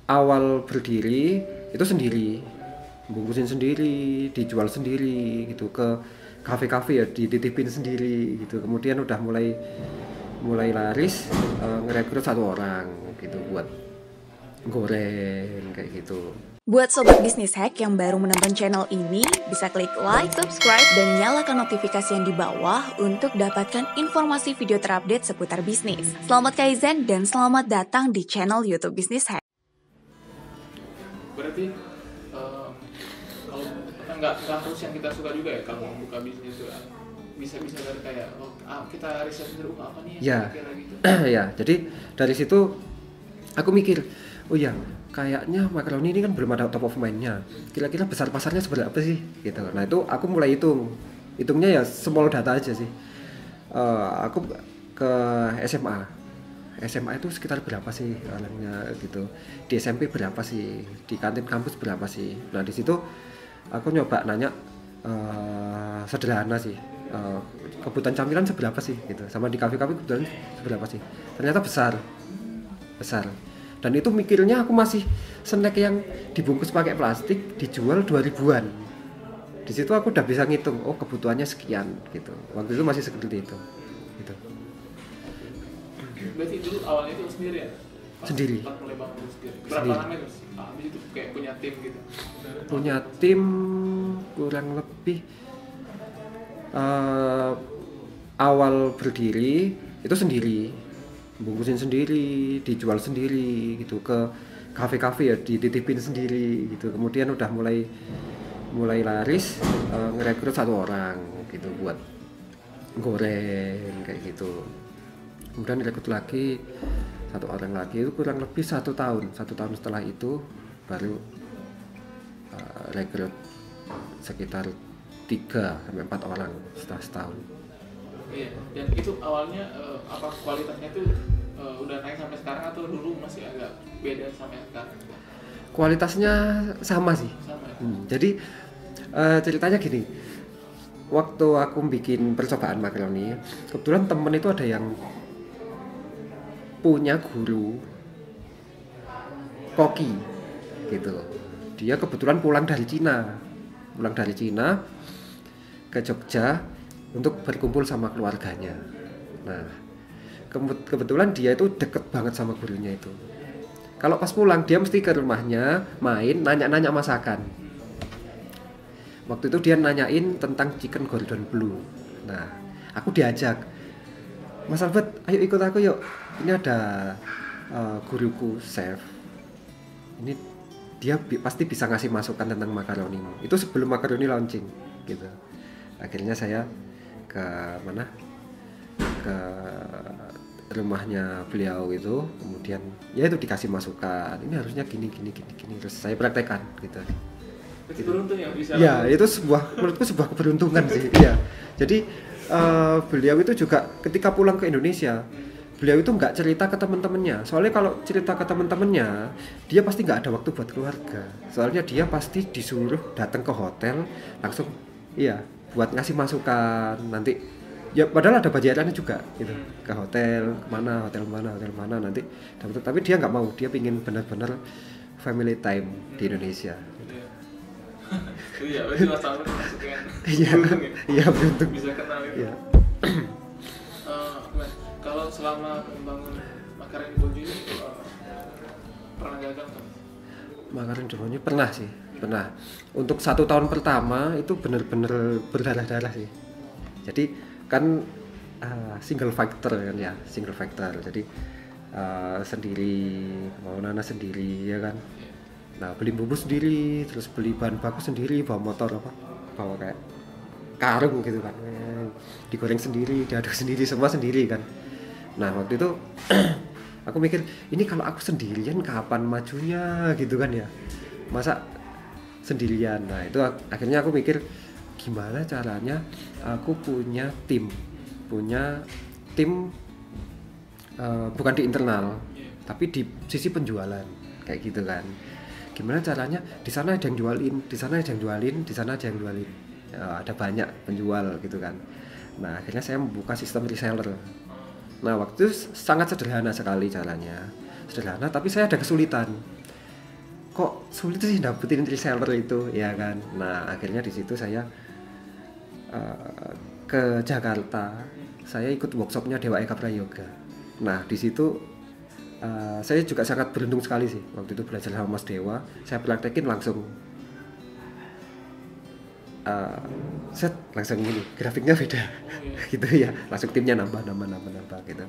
awal berdiri itu sendiri, bungkusin sendiri, dijual sendiri gitu, ke kafe-kafe ya dititipin sendiri gitu. Kemudian udah mulai mulai laris, ngerekrut satu orang gitu buat goreng kayak gitu. Buat Sobat Bisnis Hack yang baru menonton channel ini, bisa klik like, subscribe, dan nyalakan notifikasi yang di bawah untuk dapatkan informasi video terupdate seputar bisnis. Selamat Kaizen dan selamat datang di channel YouTube Bisnis Hack. Berarti kalau nggak harus yang kita suka juga ya kalau mau buka bisnis juga bisa dari kayak kita riset dulu apa nih Ya, kira gitu. ya. Jadi dari situ aku mikir, oh ya, kayaknya makaroni ini kan belum ada top of mind-nya. Kira-kira besar pasarnya seberapa sih? Gitu. Nah itu aku mulai hitungnya ya small data aja sih. Aku ke SMA. SMA itu sekitar berapa sih orangnya gitu. Di SMP berapa sih? Di kantin kampus berapa sih? Nah di situ aku nyoba nanya sederhana sih. Kebutuhan camilan seberapa sih gitu. Sama di kafe-kafe kebutuhan seberapa sih? Ternyata besar. Dan itu mikirnya aku masih snack yang dibungkus pakai plastik dijual 2000-an. Di situ aku udah bisa ngitung, oh kebutuhannya sekian gitu. Waktu itu masih seperti itu gitu. Berarti dulu awalnya itu sendiri ya? Sendiri. Pas mulai bangun sendiri. Berapa lama itu? Habis itu kayak punya tim gitu. Punya tim kurang lebih awal berdiri itu sendiri, bungkusin sendiri, dijual sendiri gitu, ke kafe-kafe ya dititipin sendiri gitu. Kemudian udah mulai laris, ngerekrut satu orang gitu buat goreng kayak gitu. Kemudian rekrut lagi satu orang lagi, itu kurang lebih 1 tahun setelah itu baru rekrut sekitar 3-4 orang setelah setahun. Iya. Dan itu awalnya apa kualitasnya itu udah naik sampai sekarang atau dulu masih agak beda sampai sekarang? Kualitasnya sama sih. Sama ya? Jadi ceritanya gini, waktu aku bikin percobaan makaroni, kebetulan temen itu ada yang punya guru koki gitu. Dia kebetulan pulang dari Cina ke Jogja untuk berkumpul sama keluarganya. Nah, kebetulan dia itu deket banget sama gurunya itu. Kalau pas pulang dia mesti ke rumahnya main, nanya-nanya masakan. Waktu itu dia nanyain tentang chicken Gordon Blue. Nah, aku diajak, Mas Albert, ayo ikut aku yuk. Ini ada guruku chef. Ini dia pasti bisa ngasih masukan tentang makaronimu. Itu sebelum makaroni launching gitu. Akhirnya saya ke mana? Ke rumahnya beliau itu, kemudian ya itu dikasih masukan. Ini harusnya gini. Terus saya praktekkan gitu. Berarti beruntung yang bisa. Ya, itu menurutku sebuah keberuntungan sih. Iya. Jadi beliau itu juga ketika pulang ke Indonesia, beliau itu nggak cerita ke teman-temannya. Soalnya kalau cerita ke teman-temannya, dia pasti nggak ada waktu buat keluarga. Soalnya dia pasti disuruh datang ke hotel langsung, iya, buat ngasih masukan. Nanti ya padahal ada bayarannya juga gitu, ke hotel mana nanti. Tapi dia nggak mau, dia pingin benar-benar family time di Indonesia. Iya, berarti Mas Albert masuk yang beruntung ya? Iya, beruntung. Bisa kenal itu. Iya. Kalau selama membangun makaroni Bonju ini pernah gagal kan? Makaroni Bonju pernah sih, pernah. Untuk 1 tahun pertama itu bener-bener berdarah-darah sih. Jadi kan single factor kan ya, Jadi sendiri, mau nana sendiri ya kan. Nah, beli bumbu sendiri, terus beli bahan baku sendiri, bawa motor bawa kayak karung gitu kan, digoreng sendiri, diaduk sendiri, semua sendiri kan. Nah waktu itu aku mikir, ini kalau aku sendirian kapan majunya gitu kan ya, masa sendirian. Nah itu akhirnya aku mikir, gimana caranya aku punya tim bukan di internal tapi di sisi penjualan kayak gitu kan. Gimana caranya, di sana ada yang jualin, di sana ada yang jualin, ada banyak penjual gitu kan. Nah akhirnya saya membuka sistem reseller. Nah waktu itu sangat sederhana sekali caranya, tapi saya ada kesulitan. kok sulit sih dapetin reseller itu ya kan. Nah akhirnya di situ saya ke Jakarta, saya ikut workshopnya Dewa Eka Prayoga. Nah di situ saya juga sangat beruntung sekali sih waktu itu belajar sama Mas Dewa. Saya praktekin langsung set langsung gini, grafiknya beda gitu ya, langsung timnya nambah gitu.